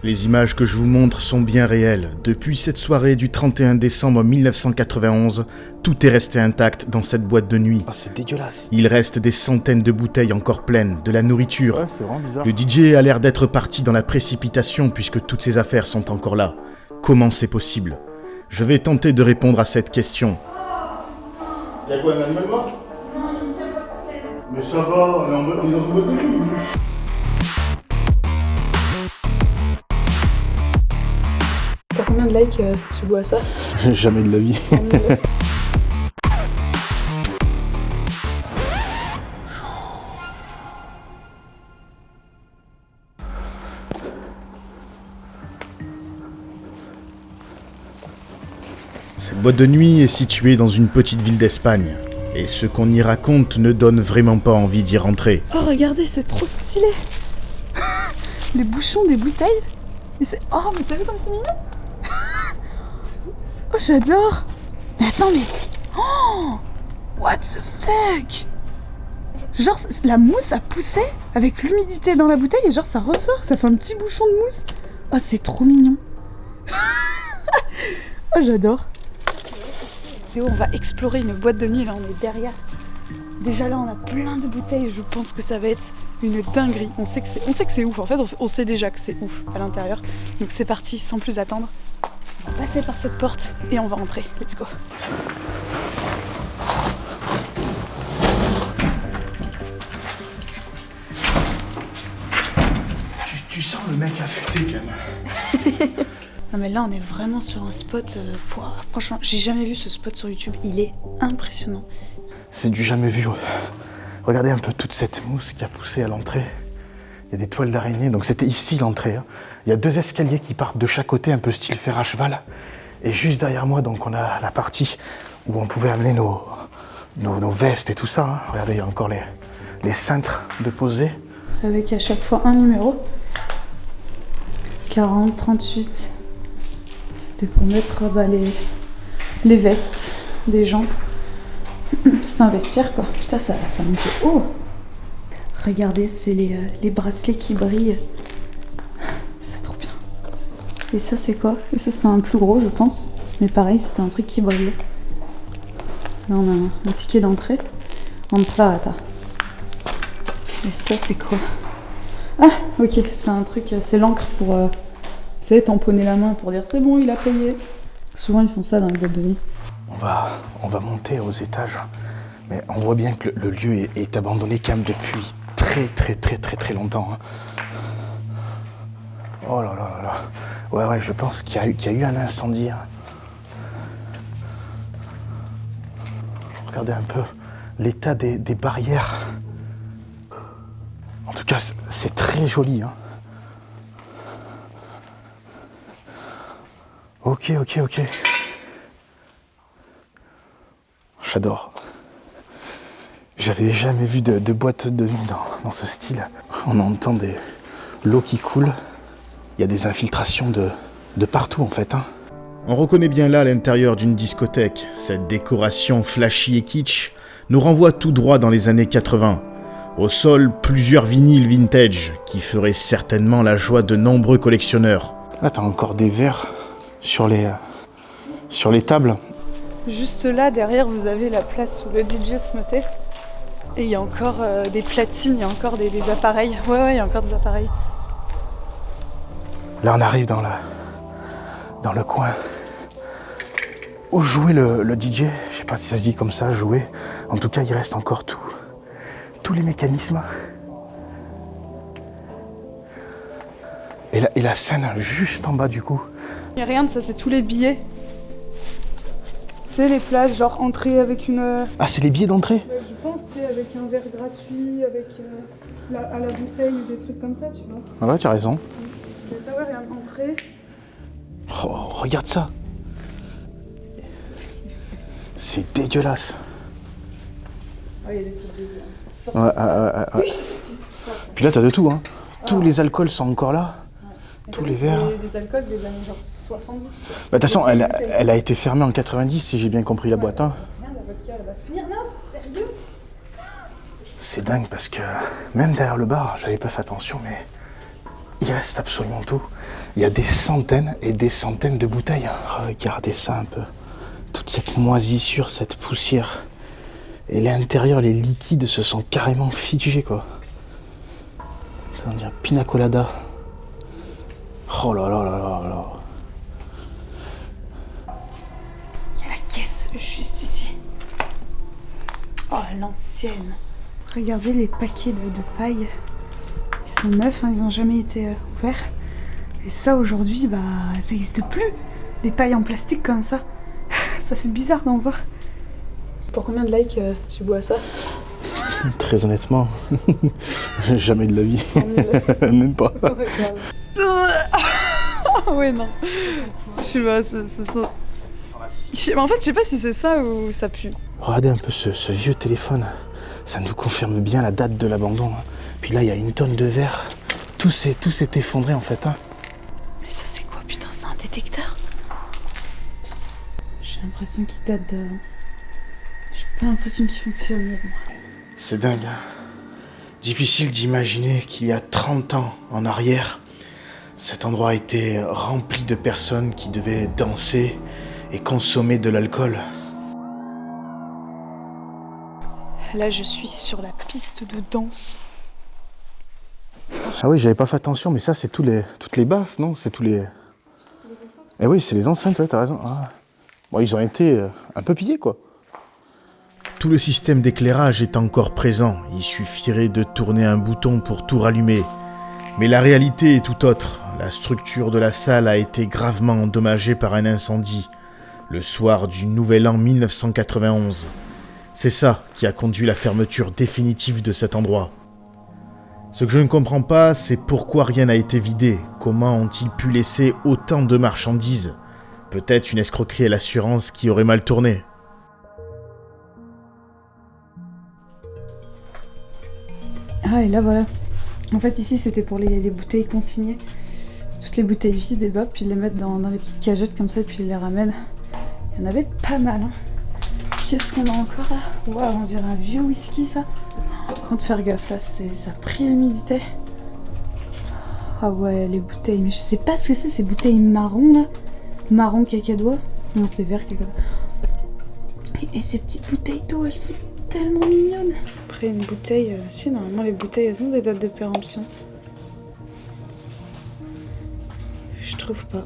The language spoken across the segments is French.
Les images que je vous montre sont bien réelles. Depuis cette soirée du 31 décembre 1991, tout est resté intact dans cette boîte de nuit. Oh, c'est dégueulasse. Il reste des centaines de bouteilles encore pleines, de la nourriture. Ouais, c'est vraiment bizarre. Le DJ a l'air d'être parti dans la précipitation puisque toutes ses affaires sont encore là. Comment c'est possible? Je vais tenter de répondre à cette question. Y'a quoi, un animal mort? Non, il n'y a pas de tête. Mais ça va, on est dans une boîte de nuit. T'as combien de likes tu bois ça? Jamais de la vie. 100 000. Cette boîte de nuit est située dans une petite ville d'Espagne. Et ce qu'on y raconte ne donne vraiment pas envie d'y rentrer. Oh regardez, c'est trop stylé. Les bouchons des bouteilles. Et c'est... Oh mais t'as vu comme c'est mignon. Oh j'adore. Mais attends mais... Oh what the fuck. Genre la mousse a poussé avec l'humidité dans la bouteille et genre ça ressort, ça fait un petit bouchon de mousse. Oh c'est trop mignon. Oh j'adore. Théo, on va explorer une boîte de nuit, là on est derrière. Déjà là on a plein de bouteilles, je pense que ça va être une dinguerie. On sait que c'est ouf, en fait on sait déjà que c'est ouf à l'intérieur. Donc c'est parti, sans plus attendre. On va passer par cette porte et on va rentrer. Let's go. Tu sens le mec affûté quand même. Non mais là on est vraiment sur un spot, franchement j'ai jamais vu ce spot sur YouTube, il est impressionnant. C'est du jamais vu. Regardez un peu toute cette mousse qui a poussé à l'entrée. Il y a des toiles d'araignée, donc c'était ici l'entrée. Hein. Il y a 2 escaliers qui partent de chaque côté, un peu style fer à cheval. Et juste derrière moi, donc on a la partie où on pouvait amener nos vestes et tout ça. Hein. Regardez, il y a encore les cintres de poser. Avec à chaque fois un numéro. 40, 38. C'était pour mettre les vestes des gens. S'investir quoi. Putain ça monte haut. Regardez, c'est les bracelets qui brillent. C'est trop bien. Et ça c'est quoi? Et ça c'était un plus gros je pense. Mais pareil c'était un truc qui brillait. Là on a un ticket d'entrée. Entrata. Et ça c'est quoi? Ah ok, c'est un truc, c'est l'encre pour vous savez, tamponner la main pour dire c'est bon il a payé. Souvent ils font ça dans les boîtes de nuit. On va monter aux étages, mais on voit bien que le lieu est abandonné quand même depuis très longtemps. Hein. Oh là là là là. Ouais, je pense qu'il y a eu un incendie. Hein. Regardez un peu l'état des barrières. En tout cas, c'est très joli. Hein. Ok. J'adore. J'avais jamais vu de boîte de nuit dans ce style. On entend l'eau qui coule. Il y a des infiltrations de partout en fait. Hein. On reconnaît bien là l'intérieur d'une discothèque. Cette décoration flashy et kitsch nous renvoie tout droit dans les années 80. Au sol, plusieurs vinyles vintage qui feraient certainement la joie de nombreux collectionneurs. Là, t'as encore des verres sur les tables. Juste là, derrière, vous avez la place où le DJ se mettait. Et il y a encore des platines, il y a encore des appareils. Ouais, il y a encore des appareils. Là, on arrive dans le coin où jouait le DJ. Je sais pas si ça se dit comme ça, jouer. En tout cas, il reste encore tous les mécanismes. Et la scène juste en bas, du coup. Et regarde, ça, c'est tous les billets. C'est les places, genre entrée avec une... Ah, c'est les billets d'entrée? Je pense, tu sais, avec un verre gratuit, avec à la bouteille ou des trucs comme ça, tu vois. Ah ouais, tu as raison. Mais ça, ouais, regarde, entrée. Oh, regarde ça. C'est dégueulasse. Ah, il y a des trucs dégueulasses. Ouais. Puis là, t'as de tout, hein. Tous les alcools sont encore là. Tous les verres. Des alcools des années genre 70. Bah, de toute façon, elle a été fermée en 90, si j'ai bien compris la boîte. Hein. Regarde la vodka là-bas. Smirnoff, sérieux? C'est dingue parce que même derrière le bar, j'avais pas fait attention, mais il reste absolument tout. Il y a des centaines et des centaines de bouteilles. Regardez ça un peu. Toute cette moisissure, cette poussière. Et l'intérieur, les liquides se sont carrément figés, quoi. Ça on dirait pina colada. Oh là là là là là. Il y a la caisse juste ici. Oh, l'ancienne. Regardez les paquets de paille. Ils sont neufs, hein, ils n'ont jamais été ouverts. Et ça, aujourd'hui, bah, ça n'existe plus. Les pailles en plastique comme ça. Ça fait bizarre d'en voir. Pour combien de likes tu bois ça? Très honnêtement, jamais de la vie. 100 000. Même pas. Ouais, non. Je sais pas, c'est ça. En fait, je sais pas si c'est ça ou ça pue. Regardez un peu ce vieux téléphone. Ça nous confirme bien la date de l'abandon. Puis là, il y a une tonne de verre. Tout s'est effondré en fait. Mais ça, c'est quoi? Putain, c'est un détecteur? J'ai l'impression qu'il date de... J'ai pas l'impression qu'il fonctionne, mais bon. C'est dingue. Difficile d'imaginer qu'il y a 30 ans en arrière, cet endroit était rempli de personnes qui devaient danser et consommer de l'alcool. Là, je suis sur la piste de danse. Ah oui, j'avais pas fait attention, mais ça, c'est toutes les basses, non? C'est tous les... Eh oui, c'est les enceintes, ouais, t'as raison. Ah. Bon, ils ont été un peu pillés, quoi. Tout le système d'éclairage est encore présent, il suffirait de tourner un bouton pour tout rallumer. Mais la réalité est tout autre. La structure de la salle a été gravement endommagée par un incendie, le soir du Nouvel An 1991. C'est ça qui a conduit la fermeture définitive de cet endroit. Ce que je ne comprends pas, c'est pourquoi rien n'a été vidé. Comment ont-ils pu laisser autant de marchandises? Peut-être une escroquerie à l'assurance qui aurait mal tourné. Ah, et là, voilà. En fait, ici, c'était pour les bouteilles consignées. Toutes les bouteilles vides, et puis ils les mettent dans les petites cagettes comme ça, et puis ils les ramènent. Il y en avait pas mal, hein. Qu'est-ce qu'on a encore là? Waouh, on dirait un vieux whisky, ça. Par contre, faire gaffe, là, ça a pris l'humidité. Ah ouais, les bouteilles. Mais je sais pas ce que c'est, ces bouteilles marron, là. Marron cacadois. Non, c'est vert cacadois. Et ces petites bouteilles d'eau, elles sont tellement mignonnes. Après, une bouteille... si, normalement, les bouteilles, elles ont des dates de péremption. Je trouve pas.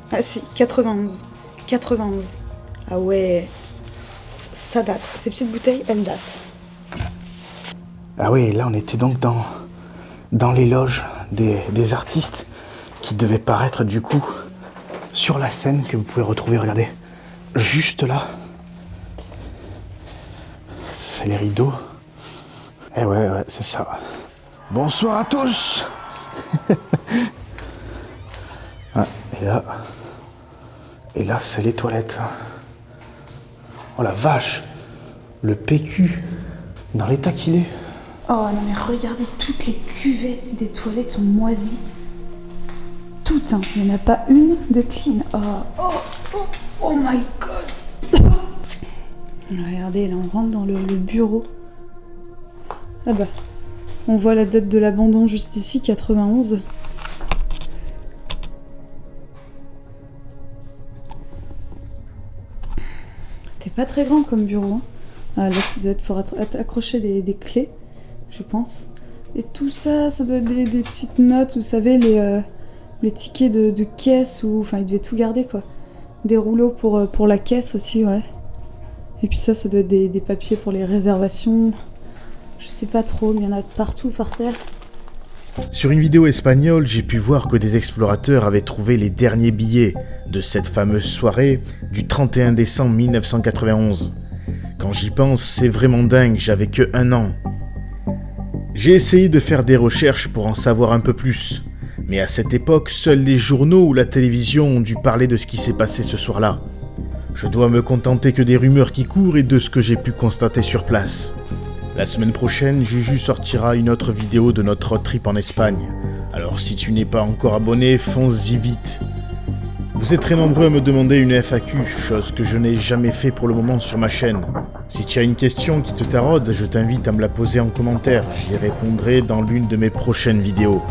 Ah si, 91. 91. Ah ouais. Ça date. Ces petites bouteilles, elles datent. Ah oui, là, on était donc dans les loges des artistes qui devaient paraître, du coup, sur la scène que vous pouvez retrouver, regardez, juste là. C'est les rideaux. Eh ouais, c'est ça. Bonsoir à tous. Ah, et là, c'est les toilettes. Oh la vache, le PQ, dans l'état qu'il est. Oh non mais regardez, toutes les cuvettes des toilettes sont moisies. Toutes, hein. Il n'y en a pas une de clean. Oh my god. Regardez, là on rentre dans le bureau. Ah bah, on voit la date de l'abandon juste ici, 91. C'est pas très grand comme bureau, hein. Ah, là ça doit être pour accrocher des clés, je pense. Et tout ça, ça doit être des petites notes, vous savez, les tickets de caisse, ou enfin ils devaient tout garder quoi. Des rouleaux pour la caisse aussi, ouais. Et puis ça doit être des papiers pour les réservations. Je sais pas trop, mais il y en a partout par terre. Sur une vidéo espagnole, j'ai pu voir que des explorateurs avaient trouvé les derniers billets de cette fameuse soirée du 31 décembre 1991. Quand j'y pense, c'est vraiment dingue, j'avais que 1 an. J'ai essayé de faire des recherches pour en savoir un peu plus, mais à cette époque, seuls les journaux ou la télévision ont dû parler de ce qui s'est passé ce soir-là. Je dois me contenter que des rumeurs qui courent et de ce que j'ai pu constater sur place. La semaine prochaine, Juju sortira une autre vidéo de notre road trip en Espagne. Alors si tu n'es pas encore abonné, fonce-y vite. Vous êtes très nombreux à me demander une FAQ, chose que je n'ai jamais fait pour le moment sur ma chaîne. Si tu as une question qui te taraude, je t'invite à me la poser en commentaire, j'y répondrai dans l'une de mes prochaines vidéos.